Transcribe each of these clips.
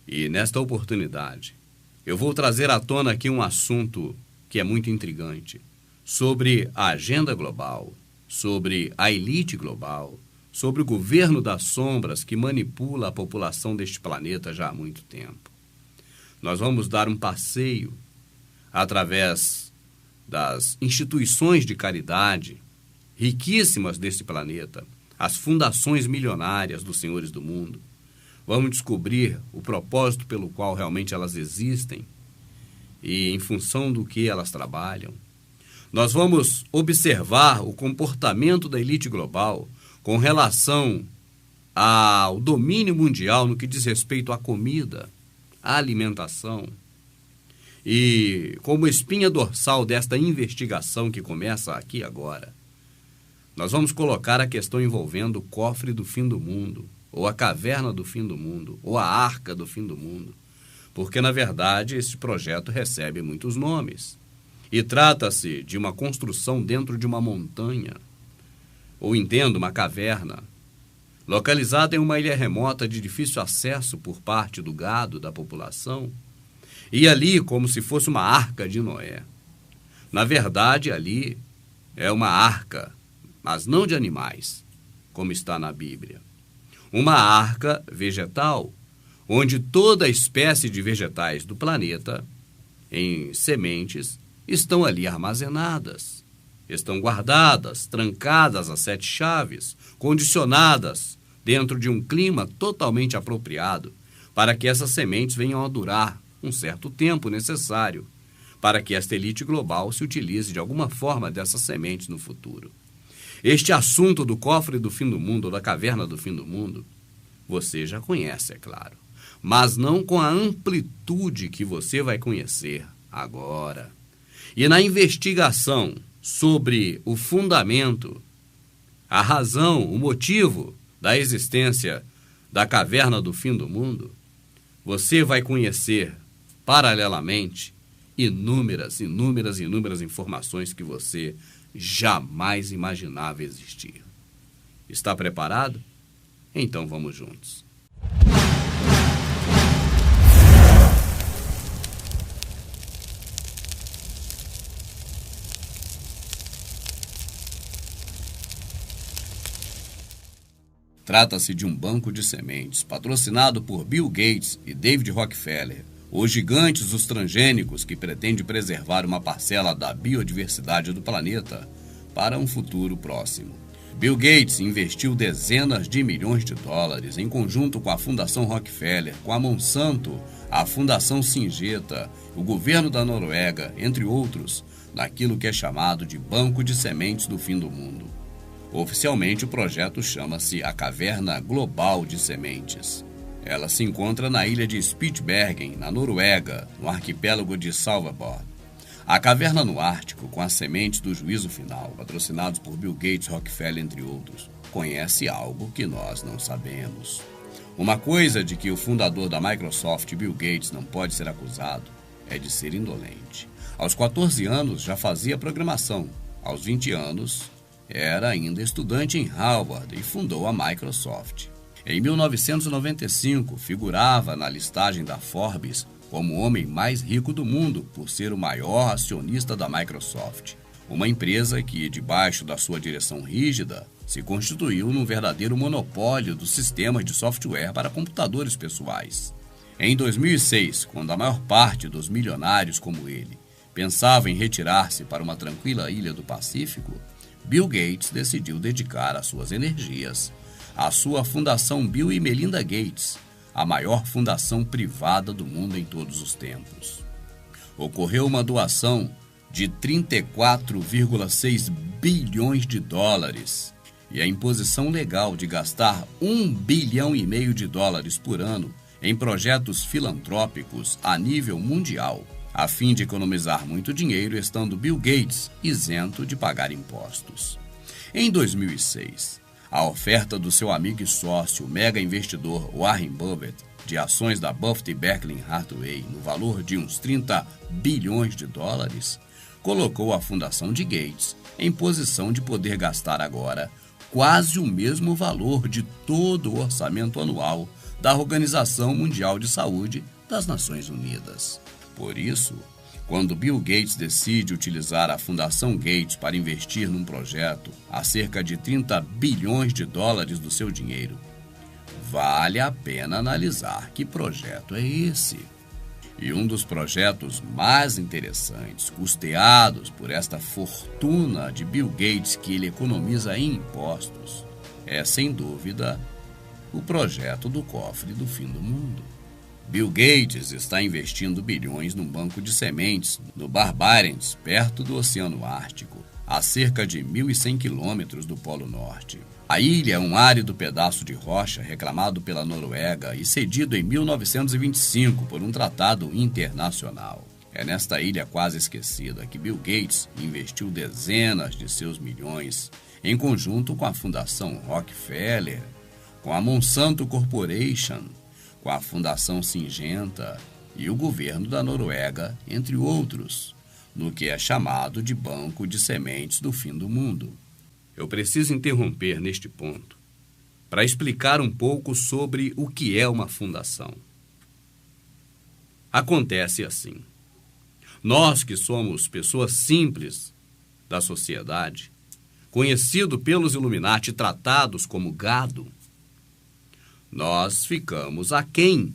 E nesta oportunidade, eu vou trazer à tona aqui um assunto que é muito intrigante, sobre a agenda global, sobre a elite global, sobre o governo das sombras que manipula a população deste planeta já há muito tempo. Nós vamos dar um passeio através das instituições de caridade riquíssimas deste planeta, as fundações milionárias dos senhores do mundo. Vamos descobrir o propósito pelo qual realmente elas existem e em função do que elas trabalham. Nós vamos observar o comportamento da elite global com relação ao domínio mundial no que diz respeito à comida, à alimentação. E como espinha dorsal desta investigação que começa aqui agora, nós vamos colocar a questão envolvendo o cofre do fim do mundo, ou a caverna do fim do mundo, ou a arca do fim do mundo. Porque, na verdade, esse projeto recebe muitos nomes. E trata-se de uma construção dentro de uma montanha, ou entendo, uma caverna, localizada em uma ilha remota de difícil acesso por parte do gado da população, e ali como se fosse uma arca de Noé. Na verdade, ali é uma arca, mas não de animais, como está na Bíblia. Uma arca vegetal, onde toda a espécie de vegetais do planeta, em sementes, estão ali armazenadas, estão guardadas, trancadas a 7 chaves, condicionadas dentro de um clima totalmente apropriado para que essas sementes venham a durar um certo tempo necessário para que esta elite global se utilize de alguma forma dessas sementes no futuro. Este assunto do cofre do fim do mundo, ou da caverna do fim do mundo, você já conhece, é claro, mas não com a amplitude que você vai conhecer agora. E na investigação sobre o fundamento, a razão, o motivo da existência da caverna do fim do mundo, você vai conhecer, paralelamente, inúmeras informações que você jamais imaginava existir. Está preparado? Então vamos juntos. Trata-se de um banco de sementes patrocinado por Bill Gates e David Rockefeller, os gigantes dos transgênicos que pretende preservar uma parcela da biodiversidade do planeta para um futuro próximo. Bill Gates investiu dezenas de milhões de dólares em conjunto com a Fundação Rockefeller, com a Monsanto, a Fundação Syngenta, o governo da Noruega, entre outros, naquilo que é chamado de Banco de Sementes do Fim do Mundo. Oficialmente, o projeto chama-se a Caverna Global de Sementes. Ela se encontra na ilha de Spitsbergen, na Noruega, no arquipélago de Svalbard. A caverna no Ártico, com as sementes do juízo final, patrocinados por Bill Gates, Rockefeller, entre outros, conhece algo que nós não sabemos. Uma coisa de que o fundador da Microsoft, Bill Gates, não pode ser acusado é de ser indolente. Aos 14 anos já fazia programação. Aos 20 anos era ainda estudante em Harvard e fundou a Microsoft. Em 1995, figurava na listagem da Forbes como o homem mais rico do mundo por ser o maior acionista da Microsoft, uma empresa que, debaixo da sua direção rígida, se constituiu num verdadeiro monopólio dos sistemas de software para computadores pessoais. Em 2006, quando a maior parte dos milionários como ele pensava em retirar-se para uma tranquila ilha do Pacífico, Bill Gates decidiu dedicar as suas energias à sua Fundação Bill e Melinda Gates, a maior fundação privada do mundo em todos os tempos. Ocorreu uma doação de 34,6 bilhões de dólares e a imposição legal de gastar 1,5 bilhão de dólares por ano em projetos filantrópicos a nível mundial, a fim de economizar muito dinheiro, estando Bill Gates isento de pagar impostos. Em 2006, a oferta do seu amigo e sócio, mega investidor Warren Buffett, de ações da Buffett Berkshire Hathaway no valor de uns 30 bilhões de dólares, colocou a fundação de Gates em posição de poder gastar agora quase o mesmo valor de todo o orçamento anual da Organização Mundial de Saúde das Nações Unidas. Por isso, quando Bill Gates decide utilizar a Fundação Gates para investir num projeto a cerca de 30 bilhões de dólares do seu dinheiro, vale a pena analisar que projeto é esse. E um dos projetos mais interessantes, custeados por esta fortuna de Bill Gates que ele economiza em impostos, é, sem dúvida, o projeto do cofre do fim do mundo. Bill Gates está investindo bilhões num banco de sementes no Bar Barents, perto do Oceano Ártico, a cerca de 1.100 quilômetros do Polo Norte. A ilha é um árido pedaço de rocha reclamado pela Noruega e cedido em 1925 por um tratado internacional. É nesta ilha quase esquecida que Bill Gates investiu dezenas de seus milhões em conjunto com a Fundação Rockefeller, com a Monsanto Corporation, com a Fundação Syngenta e o governo da Noruega, entre outros, no que é chamado de Banco de Sementes do Fim do Mundo. Eu preciso interromper neste ponto para explicar um pouco sobre o que é uma fundação. Acontece assim. Nós que somos pessoas simples da sociedade, conhecido pelos Illuminati tratados como gado, nós ficamos aquém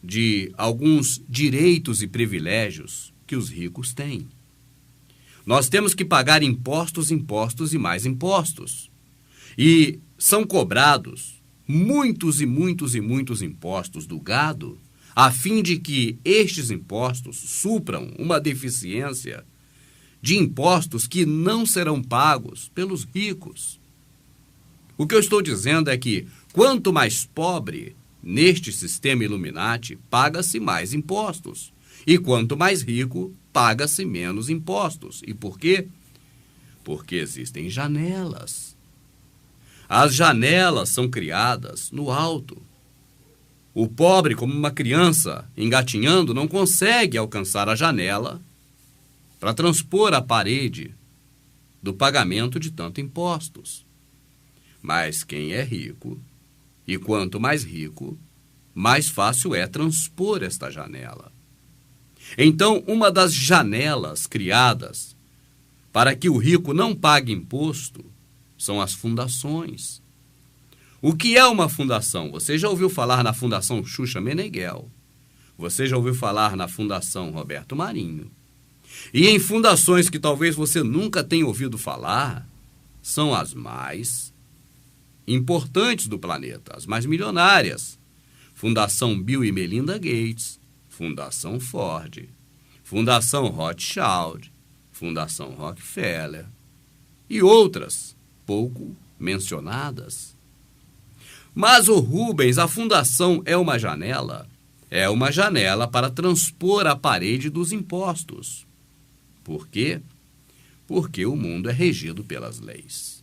de alguns direitos e privilégios que os ricos têm. Nós temos que pagar impostos, impostos e mais impostos. E são cobrados muitos e muitos e muitos impostos do gado, a fim de que estes impostos supram uma deficiência de impostos que não serão pagos pelos ricos. O que eu estou dizendo é que, quanto mais pobre neste sistema Illuminati, paga-se mais impostos. E quanto mais rico, paga-se menos impostos. E por quê? Porque existem janelas. As janelas são criadas no alto. O pobre, como uma criança engatinhando, não consegue alcançar a janela para transpor a parede do pagamento de tanto impostos. Mas quem é rico, e quanto mais rico, mais fácil é transpor esta janela. Então, uma das janelas criadas para que o rico não pague imposto são as fundações. O que é uma fundação? Você já ouviu falar na Fundação Xuxa Meneghel. Você já ouviu falar na Fundação Roberto Marinho. E em fundações que talvez você nunca tenha ouvido falar, são as mais importantes do planeta, as mais milionárias. Fundação Bill e Melinda Gates, Fundação Ford, Fundação Rothschild, Fundação Rockefeller e outras pouco mencionadas. Mas o Rubens, a fundação é uma janela? É uma janela para transpor a parede dos impostos. Por quê? Porque o mundo é regido pelas leis.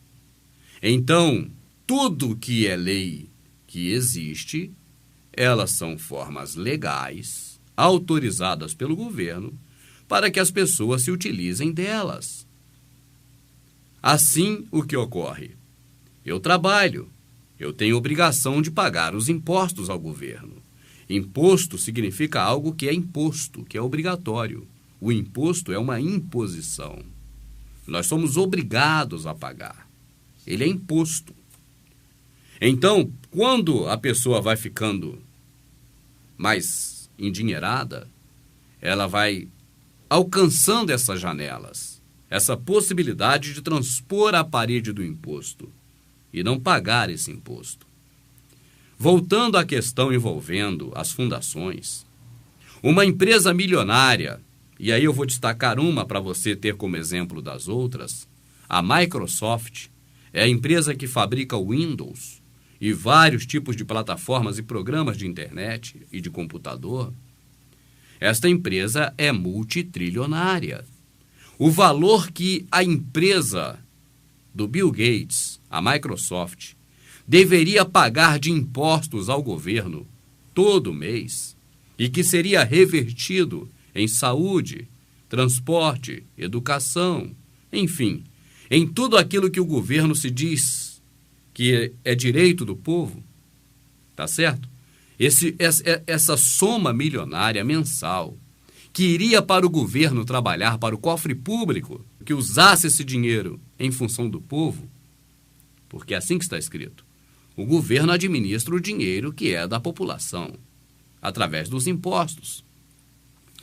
Então, tudo que é lei que existe, elas são formas legais, autorizadas pelo governo, para que as pessoas se utilizem delas. Assim, o que ocorre? Eu trabalho, eu tenho obrigação de pagar os impostos ao governo. Imposto significa algo que é imposto, que é obrigatório. O imposto é uma imposição. Nós somos obrigados a pagar. Ele é imposto. Então, quando a pessoa vai ficando mais endinheirada, ela vai alcançando essas janelas, essa possibilidade de transpor a parede do imposto e não pagar esse imposto. Voltando à questão envolvendo as fundações, uma empresa milionária, e aí eu vou destacar uma para você ter como exemplo das outras, a Microsoft é a empresa que fabrica o Windows e vários tipos de plataformas e programas de internet e de computador. Esta empresa é multitrilionária. O valor que a empresa do Bill Gates, a Microsoft, deveria pagar de impostos ao governo todo mês e que seria revertido em saúde, transporte, educação, enfim, em tudo aquilo que o governo se diz que é direito do povo, tá certo? essa soma milionária mensal que iria para o governo trabalhar, para o cofre público, que usasse esse dinheiro em função do povo, porque é assim que está escrito. O governo administra o dinheiro que é da população, através dos impostos.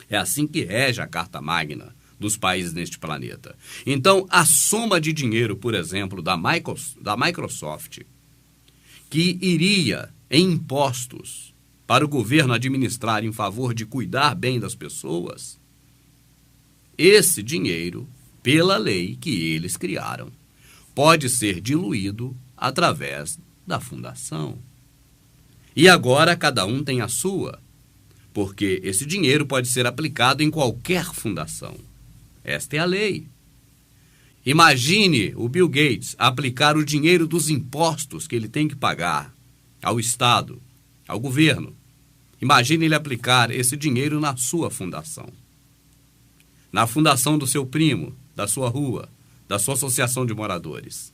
É assim que rege a Carta Magna dos países neste planeta. Então, a soma de dinheiro, por exemplo, da Microsoft, que iria em impostos para o governo administrar em favor de cuidar bem das pessoas, esse dinheiro, pela lei que eles criaram, pode ser diluído através da fundação. E agora cada um tem a sua, porque esse dinheiro pode ser aplicado em qualquer fundação. Esta é a lei. Imagine o Bill Gates aplicar o dinheiro dos impostos que ele tem que pagar ao Estado, ao governo. Imagine ele aplicar esse dinheiro na sua fundação. Na fundação do seu primo, da sua rua, da sua associação de moradores.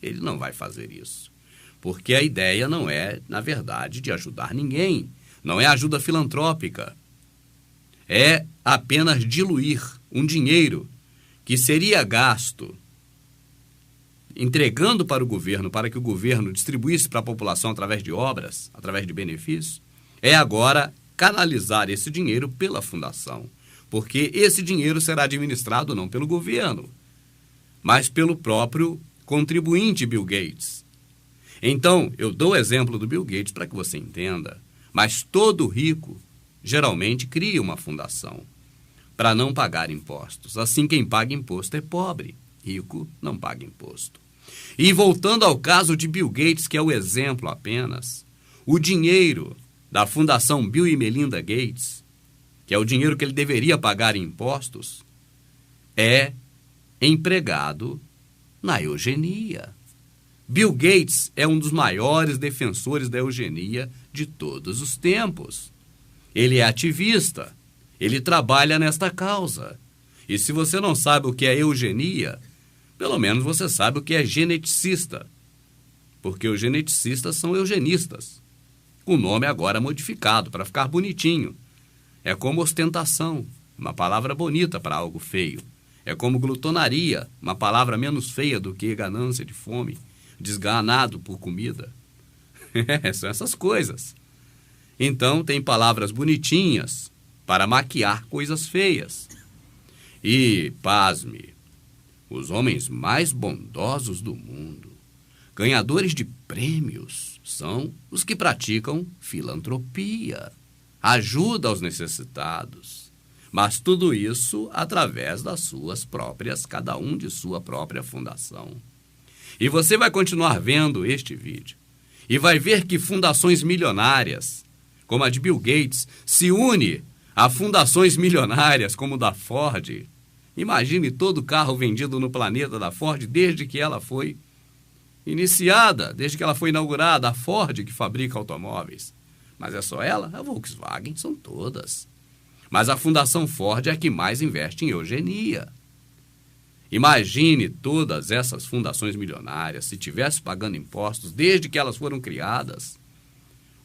Ele não vai fazer isso. Porque a ideia não é, na verdade, de ajudar ninguém. Não é ajuda filantrópica. É apenas diluir um dinheiro que seria gasto entregando para o governo, para que o governo distribuísse para a população através de obras, através de benefícios, é agora canalizar esse dinheiro pela fundação. Porque esse dinheiro será administrado não pelo governo, mas pelo próprio contribuinte Bill Gates. Então, eu dou o exemplo do Bill Gates para que você entenda, mas todo rico geralmente cria uma fundação para não pagar impostos. Assim, quem paga imposto é pobre, rico não paga imposto. E voltando ao caso de Bill Gates, que é o exemplo apenas, o dinheiro da Fundação Bill e Melinda Gates, que é o dinheiro que ele deveria pagar em impostos, é empregado na eugenia. Bill Gates é um dos maiores defensores da eugenia de todos os tempos. Ele é ativista, ele trabalha nesta causa. E se você não sabe o que é eugenia, pelo menos você sabe o que é geneticista, porque os geneticistas são eugenistas, com o nome agora modificado para ficar bonitinho. É como ostentação, uma palavra bonita para algo feio. É como glutonaria, uma palavra menos feia do que ganância de fome, desganado por comida. São essas coisas. Então, tem palavras bonitinhas para maquiar coisas feias. E, pasme, os homens mais bondosos do mundo, ganhadores de prêmios, são os que praticam filantropia, ajuda aos necessitados. Mas tudo isso através das suas próprias, cada um de sua própria fundação. E você vai continuar vendo este vídeo e vai ver que fundações milionárias, como a de Bill Gates, se une a fundações milionárias como a da Ford. Imagine todo carro vendido no planeta da Ford desde que ela foi iniciada, desde que ela foi inaugurada, a Ford que fabrica automóveis. Mas é só ela? A Volkswagen, são todas. Mas a Fundação Ford é a que mais investe em eugenia. Imagine todas essas fundações milionárias, se tivesse pagando impostos desde que elas foram criadas,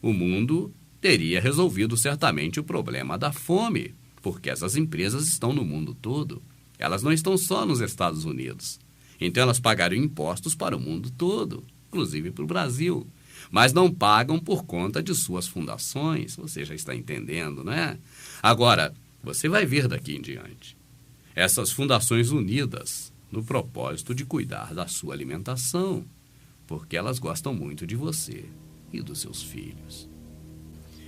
o mundo teria resolvido certamente o problema da fome, porque essas empresas estão no mundo todo. Elas não estão só nos Estados Unidos. Então elas pagariam impostos para o mundo todo, inclusive para o Brasil. Mas não pagam por conta de suas fundações. Você já está entendendo, né? Agora, você vai ver daqui em diante essas fundações unidas no propósito de cuidar da sua alimentação, porque elas gostam muito de você e dos seus filhos.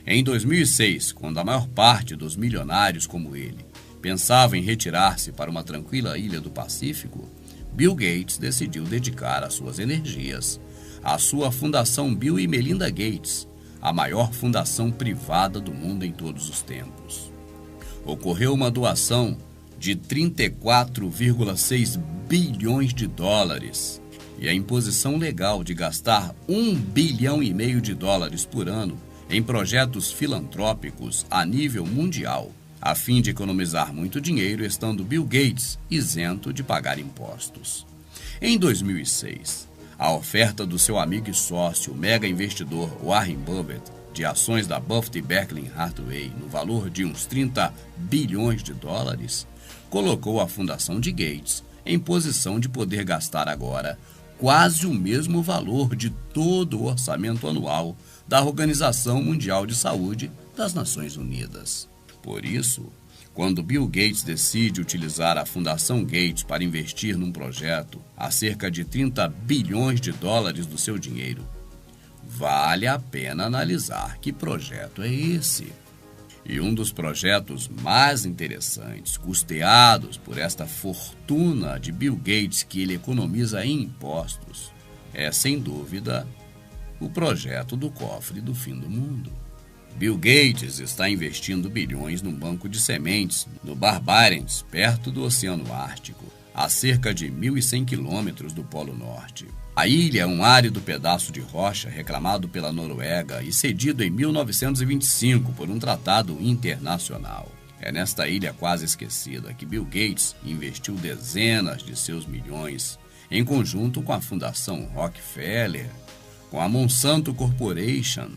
Em 2006, quando a maior parte dos milionários como ele pensava em retirar-se para uma tranquila ilha do Pacífico, Bill Gates decidiu dedicar as suas energias à sua Fundação Bill e Melinda Gates, a maior fundação privada do mundo em todos os tempos. Ocorreu uma doação de 34,6 bilhões de dólares e a imposição legal de gastar 1,5 bilhão de dólares por ano em projetos filantrópicos a nível mundial, a fim de economizar muito dinheiro, estando Bill Gates isento de pagar impostos. Em 2006, a oferta do seu amigo e sócio, o mega investidor Warren Buffett, de ações da Buffett e Berkshire Hathaway no valor de uns 30 bilhões de dólares, colocou a fundação de Gates em posição de poder gastar agora quase o mesmo valor de todo o orçamento anual da Organização Mundial de Saúde das Nações Unidas. Por isso, quando Bill Gates decide utilizar a Fundação Gates para investir num projeto a cerca de 30 bilhões de dólares do seu dinheiro, vale a pena analisar que projeto é esse. E um dos projetos mais interessantes, custeados por esta fortuna de Bill Gates que ele economiza em impostos, é, sem dúvida, o projeto do cofre do fim do mundo. Bill Gates está investindo bilhões num banco de sementes no Barbarentos, perto do Oceano Ártico, a cerca de 1.100 quilômetros do Polo Norte. A ilha é um árido pedaço de rocha reclamado pela Noruega e cedido em 1925 por um tratado internacional. É nesta ilha quase esquecida que Bill Gates investiu dezenas de seus milhões em conjunto com a Fundação Rockefeller, com a Monsanto Corporation,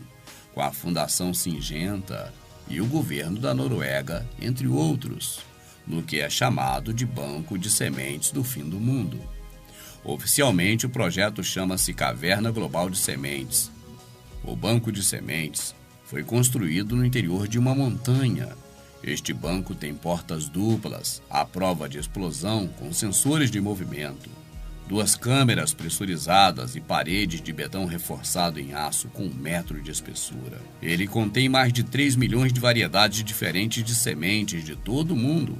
com a Fundação Syngenta e o governo da Noruega, entre outros, no que é chamado de Banco de Sementes do Fim do Mundo. Oficialmente, o projeto chama-se Caverna Global de Sementes. O banco de sementes foi construído no interior de uma montanha. Este banco tem portas duplas, à prova de explosão, com sensores de movimento, 2 câmeras pressurizadas e paredes de betão reforçado em aço com 1 metro de espessura. Ele contém mais de 3 milhões de variedades diferentes de sementes de todo o mundo,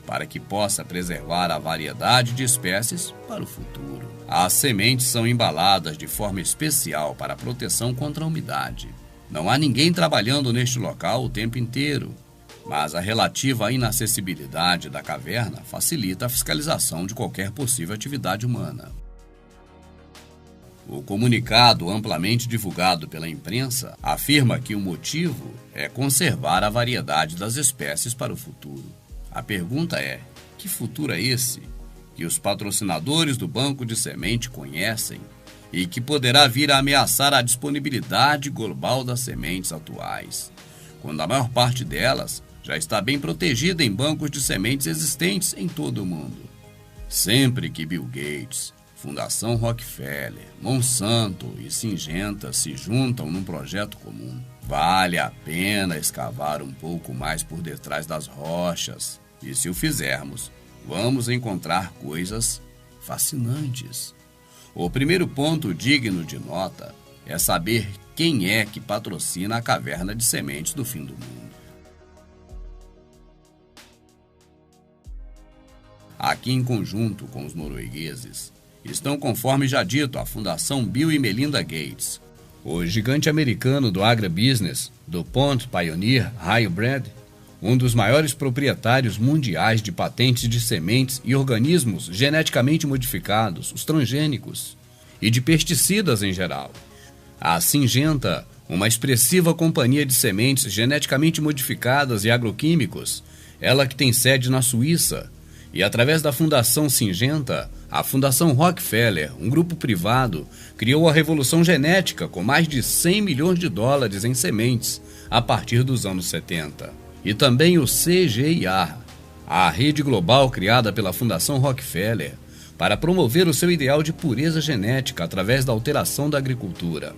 para que possa preservar a variedade de espécies para o futuro. As sementes são embaladas de forma especial para proteção contra a umidade. Não há ninguém trabalhando neste local o tempo inteiro, mas a relativa inacessibilidade da caverna facilita a fiscalização de qualquer possível atividade humana. O comunicado amplamente divulgado pela imprensa afirma que o motivo é conservar a variedade das espécies para o futuro. A pergunta é, que futuro é esse que os patrocinadores do banco de semente conhecem e que poderá vir a ameaçar a disponibilidade global das sementes atuais, quando a maior parte delas já está bem protegida em bancos de sementes existentes em todo o mundo? Sempre que Bill Gates, Fundação Rockefeller, Monsanto e Syngenta se juntam num projeto comum, vale a pena escavar um pouco mais por detrás das rochas. E se o fizermos, vamos encontrar coisas fascinantes. O primeiro ponto digno de nota é saber quem é que patrocina a Caverna de Sementes do Fim do Mundo. Aqui, em conjunto com os noruegueses, estão, conforme já dito, a Fundação Bill e Melinda Gates, o gigante americano do agribusiness, DuPont Pioneer Hybrid, um dos maiores proprietários mundiais de patentes de sementes e organismos geneticamente modificados, os transgênicos, e de pesticidas em geral. A Syngenta, uma expressiva companhia de sementes geneticamente modificadas e agroquímicos, ela que tem sede na Suíça, e através da Fundação Syngenta, a Fundação Rockefeller, um grupo privado, criou a revolução genética com mais de 100 milhões de dólares em sementes a partir dos anos 70. E também o CGIAR, a rede global criada pela Fundação Rockefeller para promover o seu ideal de pureza genética através da alteração da agricultura.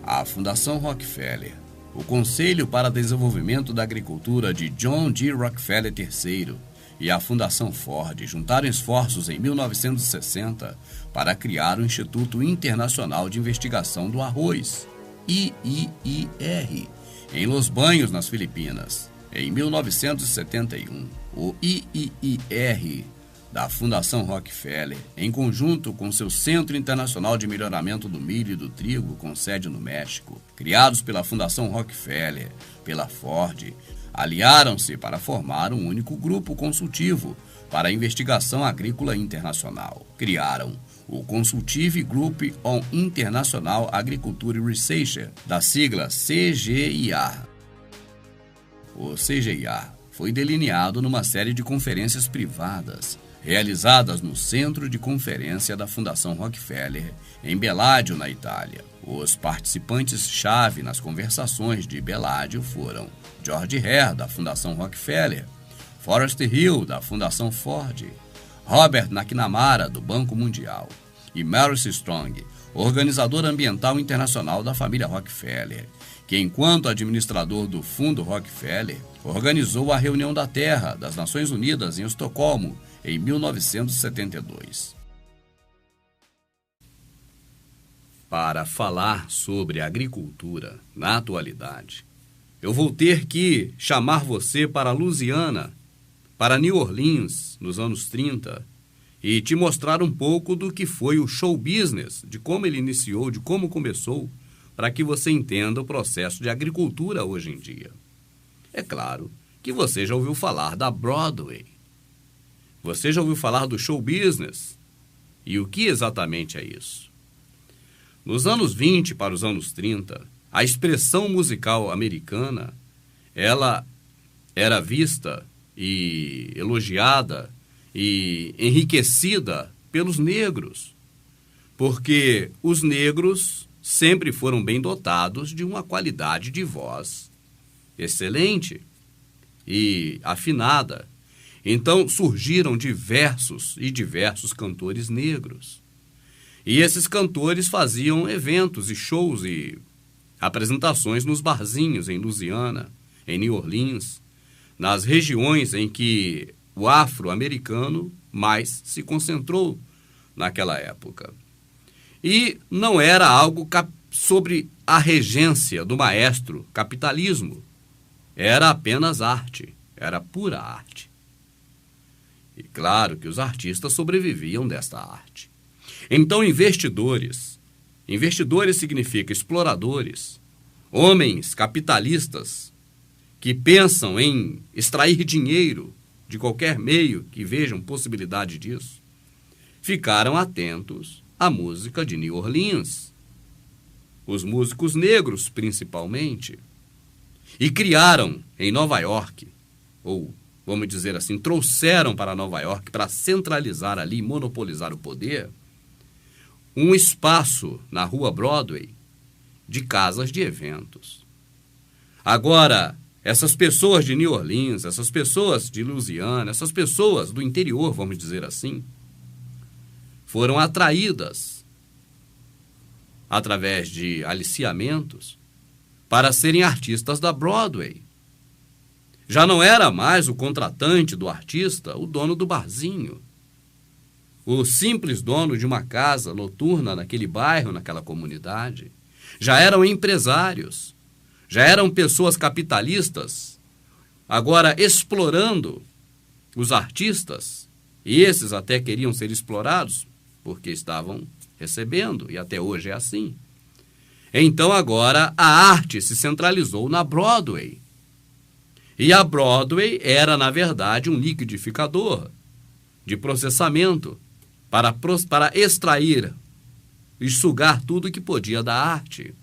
A Fundação Rockefeller, o Conselho para Desenvolvimento da Agricultura de John D. Rockefeller III e a Fundação Ford juntaram esforços em 1960 para criar o Instituto Internacional de Investigação do Arroz, IIIR, em Los Baños, nas Filipinas. Em 1971, o IIIR da Fundação Rockefeller, em conjunto com seu Centro Internacional de Melhoramento do Milho e do Trigo, com sede no México, criados pela Fundação Rockefeller, pela Ford, aliaram-se para formar um único grupo consultivo para a investigação agrícola internacional. Criaram o Consultive Group on International Agriculture Research, da sigla CGIAR. O CGIAR foi delineado numa série de conferências privadas realizadas no Centro de Conferência da Fundação Rockefeller, em Bellagio, na Itália. Os participantes-chave nas conversações de Bellagio foram George Hare, da Fundação Rockefeller, Forrest Hill, da Fundação Ford, Robert McNamara, do Banco Mundial, e Maurice Strong, organizador ambiental internacional da família Rockefeller, que, enquanto administrador do Fundo Rockefeller, organizou a Reunião da Terra das Nações Unidas em Estocolmo, em 1972. Para falar sobre agricultura na atualidade, eu vou ter que chamar você para Louisiana, para New Orleans, nos anos 30, e te mostrar um pouco do que foi o show business, de como ele iniciou, de como começou, para que você entenda o processo de agricultura hoje em dia. É claro que você já ouviu falar da Broadway. Você já ouviu falar do show business? E o que exatamente é isso? Nos anos 20 para os anos 30, a expressão musical americana, ela era vista e elogiada e enriquecida pelos negros, porque os negros sempre foram bem dotados de uma qualidade de voz excelente e afinada. Então surgiram diversos cantores negros. E esses cantores faziam eventos e shows e apresentações nos barzinhos em Louisiana, em New Orleans, nas regiões em que o afro-americano mais se concentrou naquela época. E não era algo sobre a regência do maestro capitalismo. Era apenas arte, era pura arte. E claro que os artistas sobreviviam desta arte. Então, investidores significa exploradores, homens capitalistas que pensam em extrair dinheiro de qualquer meio que vejam possibilidade disso, ficaram atentos à música de New Orleans, os músicos negros principalmente, e criaram em Nova York, ou vamos dizer assim, trouxeram para Nova York para centralizar ali, monopolizar o poder, um espaço na rua Broadway de casas de eventos. Agora, essas pessoas de New Orleans, essas pessoas de Louisiana, essas pessoas do interior, vamos dizer assim, foram atraídas através de aliciamentos para serem artistas da Broadway. Já não era mais o contratante do artista, o dono do barzinho, o simples dono de uma casa noturna naquele bairro, naquela comunidade. Já eram empresários, já eram pessoas capitalistas, agora explorando os artistas, e esses até queriam ser explorados, porque estavam recebendo, e até hoje é assim. Então agora a arte se centralizou na Broadway. E a Broadway era, na verdade, um liquidificador de processamento para extrair e sugar tudo que podia da arte.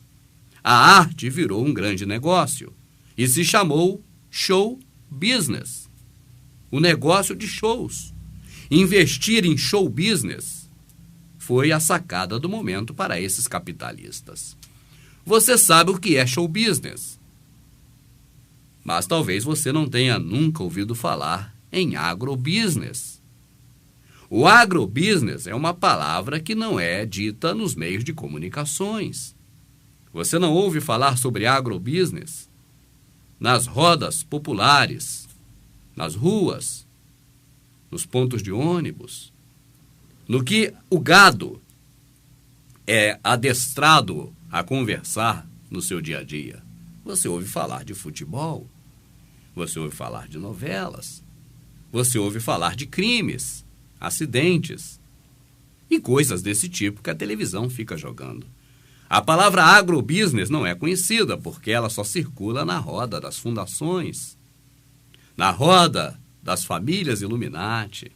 A arte virou um grande negócio e se chamou show business, o negócio de shows. Investir em show business foi a sacada do momento para esses capitalistas. Você sabe o que é show business, mas talvez você não tenha nunca ouvido falar em agrobusiness. O agrobusiness é uma palavra que não é dita nos meios de comunicações. Você não ouve falar sobre agrobusiness nas rodas populares, nas ruas, nos pontos de ônibus, no que o gado é adestrado a conversar no seu dia a dia. Você ouve falar de futebol, você ouve falar de novelas, você ouve falar de crimes, acidentes e coisas desse tipo que a televisão fica jogando. A palavra agrobusiness não é conhecida porque ela só circula na roda das fundações, na roda das famílias Illuminati,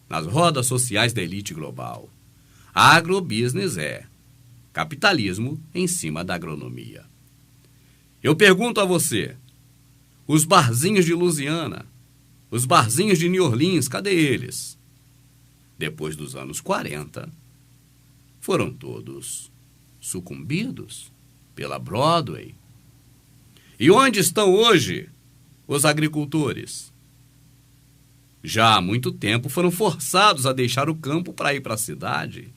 nas rodas sociais da elite global. A agrobusiness é capitalismo em cima da agronomia. Eu pergunto a você, os barzinhos de Louisiana, os barzinhos de New Orleans, cadê eles? depois dos anos 40, foram todos sucumbidos pela Broadway. E onde estão hoje os agricultores? Já há muito tempo foram forçados a deixar o campo para ir para a cidade.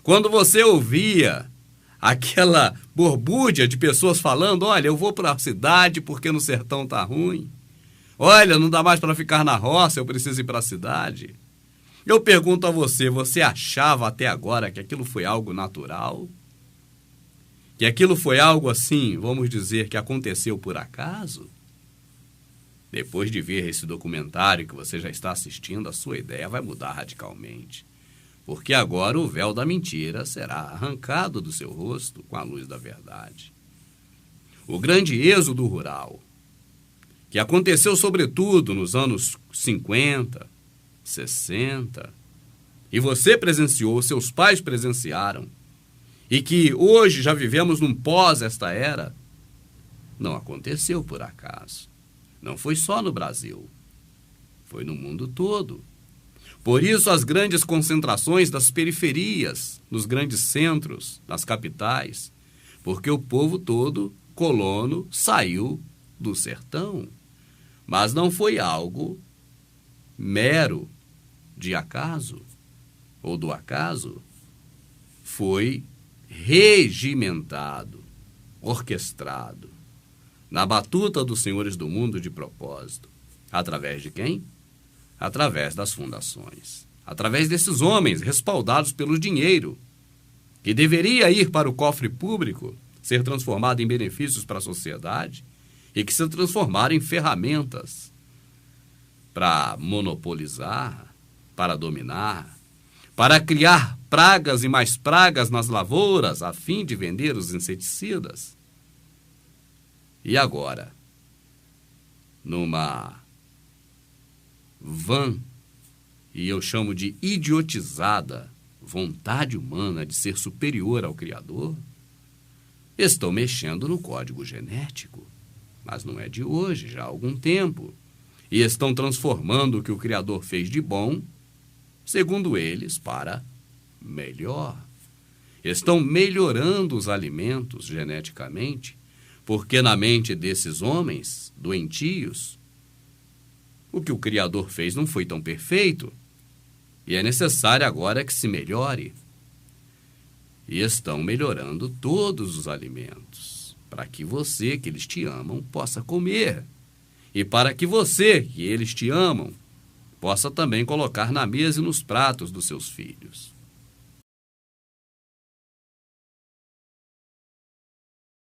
Quando você ouvia aquela borbúdia de pessoas falando, olha, eu vou para a cidade porque no sertão tá ruim. Olha, não dá mais para ficar na roça, eu preciso ir para a cidade. Eu pergunto a você, você achava até agora que aquilo foi algo natural? Que aquilo foi algo assim, vamos dizer, que aconteceu por acaso? Depois de ver esse documentário que você já está assistindo, a sua ideia vai mudar radicalmente. Porque agora o véu da mentira será arrancado do seu rosto com a luz da verdade. O grande êxodo rural, que aconteceu sobretudo nos anos 50, 60, e você presenciou, seus pais presenciaram, e que hoje já vivemos num pós esta era, não aconteceu por acaso. Não foi só no Brasil, foi no mundo todo. Por isso as grandes concentrações das periferias, nos grandes centros, nas capitais, porque o povo todo, colono, saiu do sertão. Mas não foi algo mero de acaso, ou do acaso, foi regimentado, orquestrado, na batuta dos senhores do mundo de propósito. Através de quem? Através das fundações. Através desses homens respaldados pelo dinheiro, que deveria ir para o cofre público, ser transformado em benefícios para a sociedade, e que se transformaram em ferramentas para monopolizar, para dominar, para criar pragas e mais pragas nas lavouras, a fim de vender os inseticidas. E agora, numa vã, e eu chamo de idiotizada, vontade humana de ser superior ao Criador, estão mexendo no código genético. Mas não é de hoje, já há algum tempo. E estão transformando o que o Criador fez de bom, segundo eles, para melhor. Estão melhorando os alimentos geneticamente, porque na mente desses homens doentios, o que o Criador fez não foi tão perfeito, e é necessário agora que se melhore. E estão melhorando todos os alimentos, para que você, que eles te amam, possa comer. E para que você, que eles te amam, possa também colocar na mesa e nos pratos dos seus filhos.